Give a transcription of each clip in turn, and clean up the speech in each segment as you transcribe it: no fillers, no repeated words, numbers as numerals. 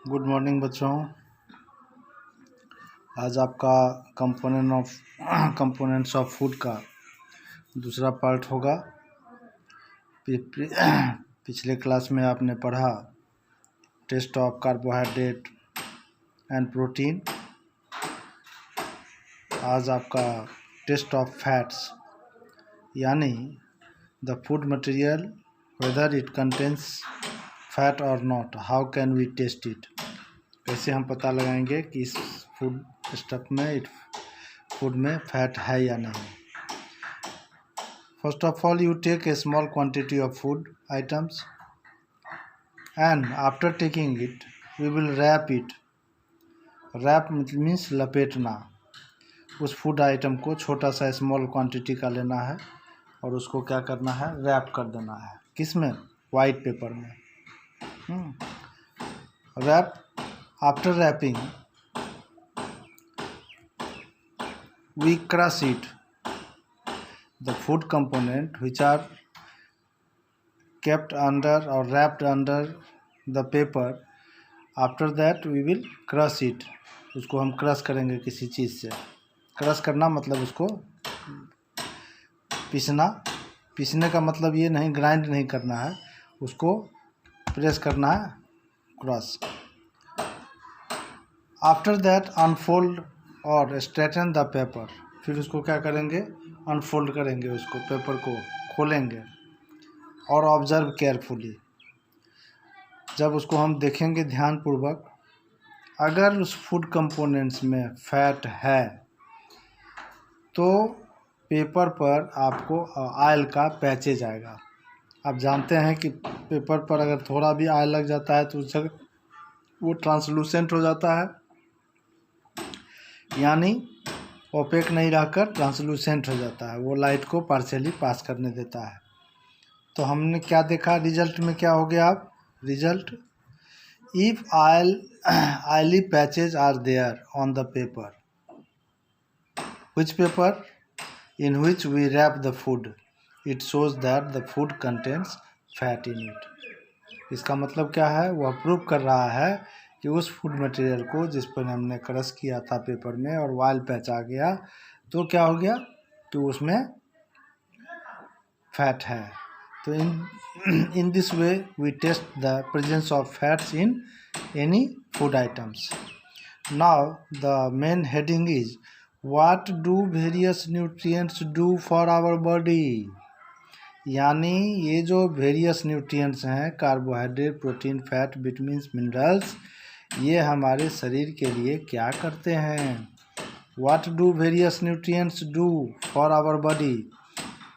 Good morning बच्चों। आज आपका कंपोनेंट्स ऑफ फूड का दूसरा पार्ट होगा। पिछले क्लास में आपने पढ़ा test of carbohydrate and protein. आज आपका टेस्ट ऑफ फैट्स, यानी the food material whether it contains fat और not, how can we test it. कैसे हम पता लगाएंगे कि इस फूड स्टफ में फूड में फैट है या नहीं। First of all you take a small quantity of food items and after taking it we will wrap it. Wrap means लपेटना। उस फूड आइटम को छोटा सा स्मॉल क्वांटिटी का लेना है और उसको क्या करना है, रैप कर देना है। किस में? वाइट पेपर में। Wrap after wrapping we crush it. The food component which are kept under or wrapped under the paper, after that we will crush it. उसको हम क्रश करेंगे किसी चीज़ से। क्रश करना मतलब उसको पीसना। पीसने का मतलब ये नहीं, ग्राइंड नहीं करना है, उसको प्रेस करना है, क्रश। आफ्टर दैट अनफोल्ड और स्ट्रेटन द पेपर। फिर उसको क्या करेंगे, अनफोल्ड करेंगे, उसको पेपर को खोलेंगे और ऑब्जर्व केयरफुली। जब उसको हम देखेंगे ध्यानपूर्वक, अगर उस फूड कंपोनेंट्स में फैट है तो पेपर पर आपको ऑयल का पैचेज आएगा। आप जानते हैं कि पेपर पर अगर थोड़ा भी ऑयल लग जाता है तो उस जगह वो ट्रांसलूसेंट हो जाता है, यानी ओपेक नहीं रहकर ट्रांसलूसेंट हो जाता है। वो लाइट को पार्शियली पास करने देता है। तो हमने क्या देखा, रिजल्ट में क्या हो गया। अब result, if oily patches are there on the paper, which paper, in which we wrap the food, it shows that the food contains fat in it. इसका मतलब क्या है, वह प्रूव कर रहा है कि उस फूड मटेरियल को जिस पर हमने क्रश किया था पेपर में और ऑयल पैच आ गया तो क्या हो गया, तो उसमें फैट है। तो in this way we test the presence of fats in any food items. Now the main heading is what do various nutrients do for our body. यानी ये जो वेरियस न्यूट्रिएंट्स हैं, carbohydrate, protein, fat, vitamins, minerals, ये हमारे शरीर के लिए क्या करते हैं। What do various nutrients do for our body.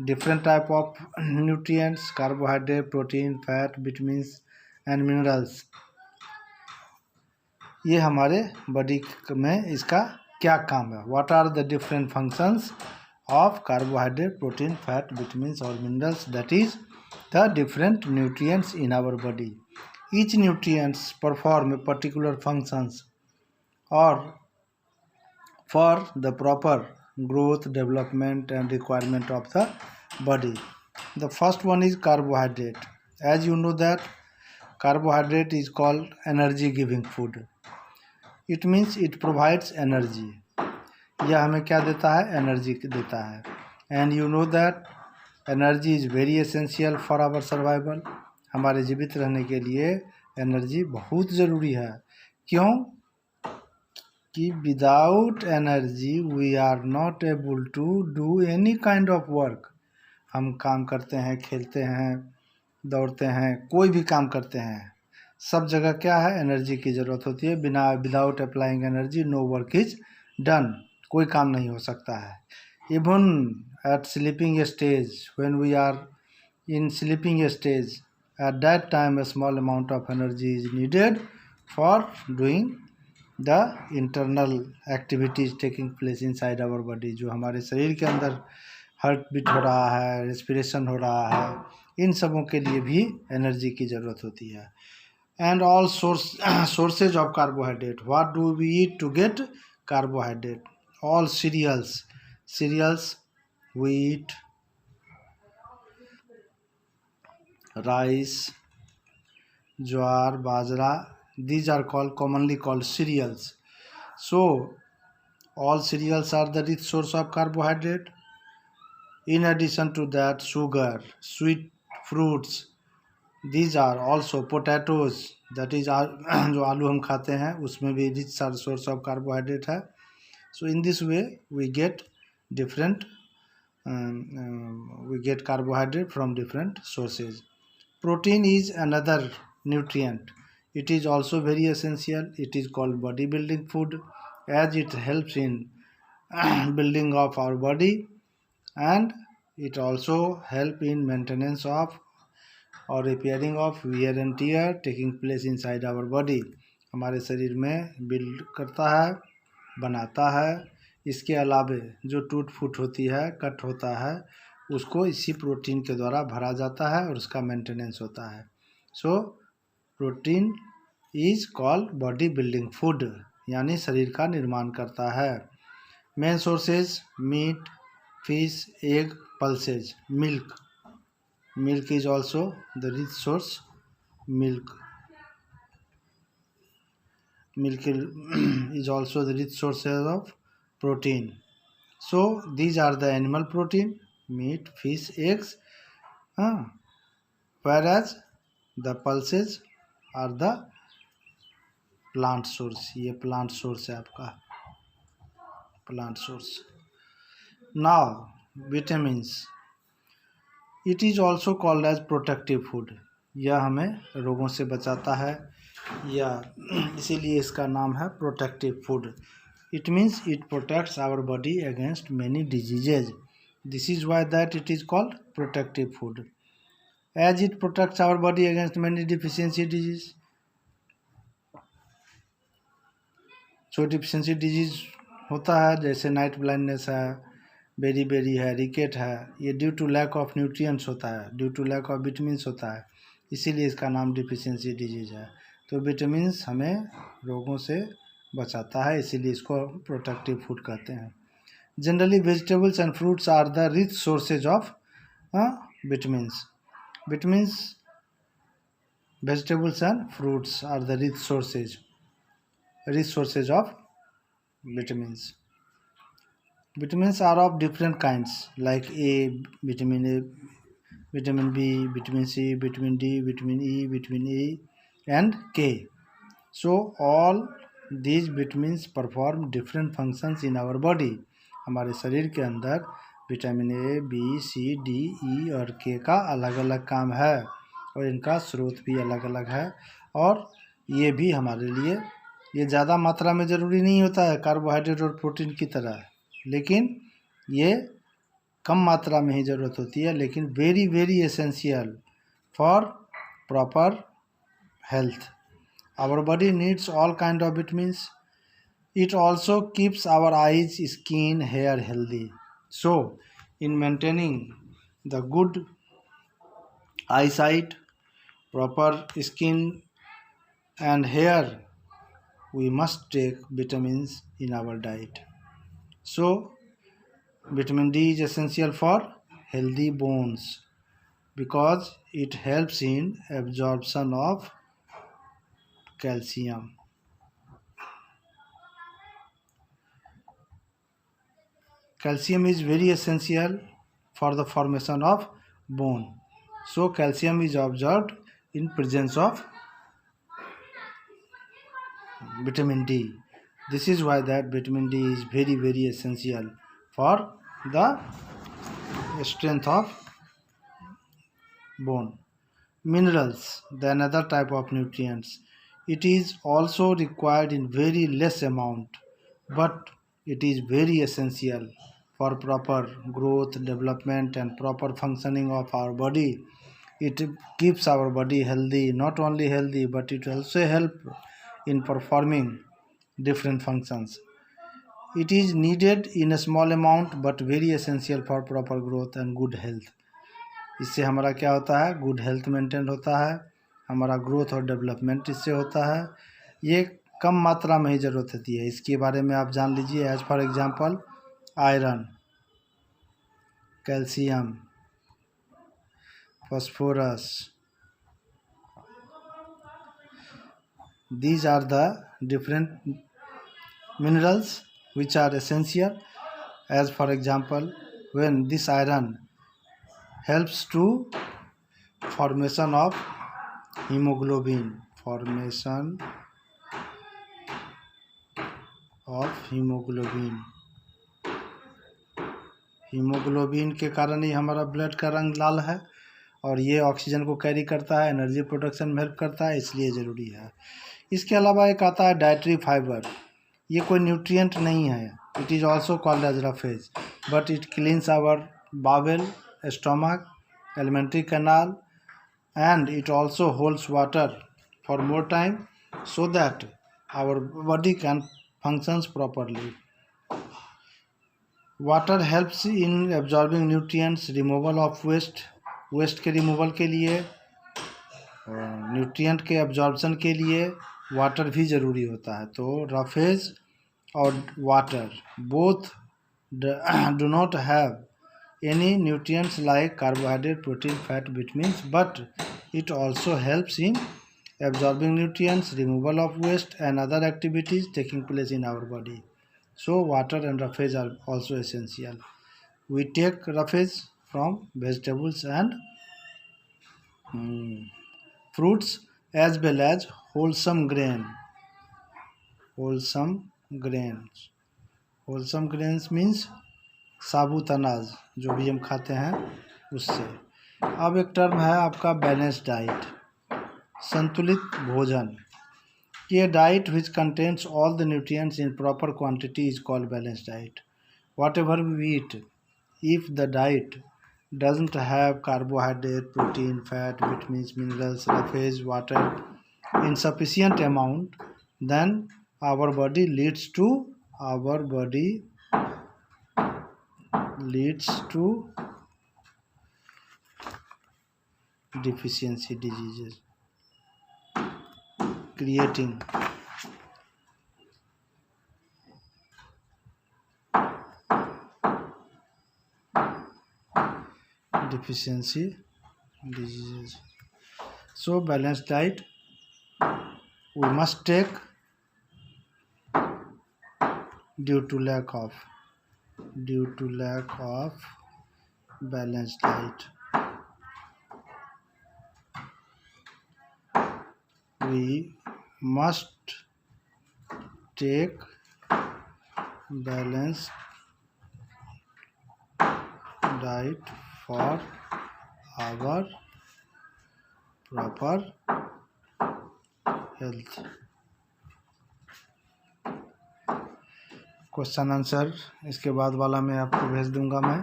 Different type of nutrients, carbohydrate, protein, fat, vitamins and minerals, ये हमारे बॉडी में इसका क्या काम है। What are the different functions of carbohydrate, protein, fat, vitamins or minerals, that is the different nutrients in our body. Each nutrients perform a particular functions or for the proper growth, development and requirement of the body. The first one is carbohydrate. As you know that carbohydrate is called energy giving food. It means it provides energy. यह हमें क्या देता है, energy देता है। And you know that energy is very essential for our survival. हमारे जीवित रहने के लिए एनर्जी बहुत ज़रूरी है। क्यों? कि without energy we are not able to do any kind of work. हम काम करते हैं, खेलते हैं, दौड़ते हैं, कोई भी काम करते हैं, सब जगह क्या है, एनर्जी की ज़रूरत होती है। बिना without applying energy no work is done. कोई काम नहीं हो सकता है। Even at sleeping stage, when we are in sleeping stage, at that time a small amount of energy is needed for doing the internal activities taking place inside our body। जो हमारे शरीर के अंदर हार्ट बीट हो रहा है, respiration हो रहा है, इन सबों के लिए भी एनर्जी की ज़रूरत होती है। And all sources of carbohydrate, what do we eat to get carbohydrate? All cereals we eat, rice, jowar, bajra, these are commonly called cereals. So all cereals are the rich source of carbohydrate. In addition to that, sugar, sweet fruits, these are also potatoes, that is जो आलू हम खाते हैं उसमें भी rich source of carbohydrate है. So in this way we get different we get carbohydrate from different sources. Protein is another nutrient. It is also very essential. It is called body building food, as it helps in building of our body, and it also help in maintenance of or repairing of wear and tear taking place inside our body. हमारे शरीर में build करता है, बनाता है. इसके अलावे जो टूट फूट होती है, कट होता है, उसको इसी प्रोटीन के द्वारा भरा जाता है और उसका मेंटेनेंस होता है. So protein is called body building food, यानी शरीर का निर्माण करता है. Main sources meat, fish, egg, pulses, milk. Milk is also the rich source. Milk is also the rich sources of protein. So these are the animal protein: meat, fish, eggs. Whereas the pulses are the plant source. ये plant source है आपका, plant source. Now vitamins. It is also called as protective food. यह हमें रोगों से बचाता है, या इसीलिए इसका नाम है protective food. It means it protects our body against many diseases. This is why that it is called protective food. As it protects our body against many deficiency disease. जो डिफिशियंसी डिजीज होता है, जैसे night blindness है, berry है, rickets है, ये due to lack of nutrients होता है, due to lack of vitamins होता है, इसीलिए इसका नाम डिफिशियंसी डिजीज है. तो विटामिन्स हमें रोगों से बचाता है, इसीलिए इसको प्रोटेक्टिव फूड कहते हैं. Generally vegetables and fruits are the rich sources of vitamins. Vegetables and fruits are the rich sources of vitamins. Vitamins are of different kinds like A, vitamin B, vitamin C, vitamin D, vitamin E and K. So all these vitamins perform different functions in our body. हमारे शरीर के अंदर vitamin A, B, C, D, E और K का अलग अलग काम है और इनका स्रोत भी अलग अलग है. और ये भी हमारे लिए ये ज़्यादा मात्रा में ज़रूरी नहीं होता है कार्बोहाइड्रेट और प्रोटीन की तरह, लेकिन ये कम मात्रा में ही ज़रूरत होती है, लेकिन very very essential for proper health. Our body needs all kind of vitamins. It also keeps our eyes, skin, hair healthy. So in maintaining the good eyesight, proper skin and hair, we must take vitamins in our diet. So vitamin D is essential for healthy bones because it helps in absorption of calcium. Calcium is very essential for the formation of bone. So calcium is absorbed in presence of vitamin D. This is why that vitamin D is very very essential for the strength of bone. Minerals, the another type of nutrients. It is also required in very less amount, but it is very essential for proper growth, development and proper functioning of our body. It keeps our body healthy, not only healthy but it also help in performing different functions. It is needed in a small amount but very essential for proper growth and good health. इससे हमारा क्या होता है, good health maintain होता है, हमारा growth और development इससे होता है. ये कम मात्रा में ही ज़रूरत होती है, इसके बारे में आप जान लीजिए. As for example iron, calcium, phosphorus, these are the different minerals which are essential, as for example, when this iron helps to formation of hemoglobin, haemoglobin के कारण ही हमारा ब्लड का रंग लाल है, और ये ऑक्सीजन को कैरी करता है, एनर्जी प्रोडक्शन में हेल्प करता है, इसलिए ज़रूरी है। इसके अलावा एक आता है डाइटरी फाइबर। ये कोई न्यूट्रिएंट नहीं है, it is also called as roughage, but it cleans our bowel, stomach, alimentary canal, and it also holds water for more time so that our body can functions properly. Water helps in absorbing nutrients, removal of waste के removal के लिए, nutrient के absorption के लिए water भी ज़रूरी होता है। तो रफेज और water both do not have any nutrients like carbohydrate, protein, fat, vitamins, but it also helps in absorbing nutrients, removal of waste, and other activities taking place in our body. So water and roughage are also essential. We take roughage from vegetables and fruits, as well as wholesome grains. Wholesome grains means साबुत अनाज, जो भी हम खाते हैं उससे। अब एक टर्म है आपका बैलेंस डाइट, संतुलित भोजन। ये diet which contains all the nutrients in proper quantity is called balance diet. Whatever we eat, if the diet doesn't have carbohydrate, protein, fat, vitamins, minerals, roughage, water in sufficient amount, then our body leads to deficiency diseases, creating deficiency diseases. So balanced diet we must take due to lack of balanced diet. We must take balanced diet for our proper health. Question answer इसके बाद वाला मैं आपको भेज दूंगा मैं।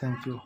Thank you.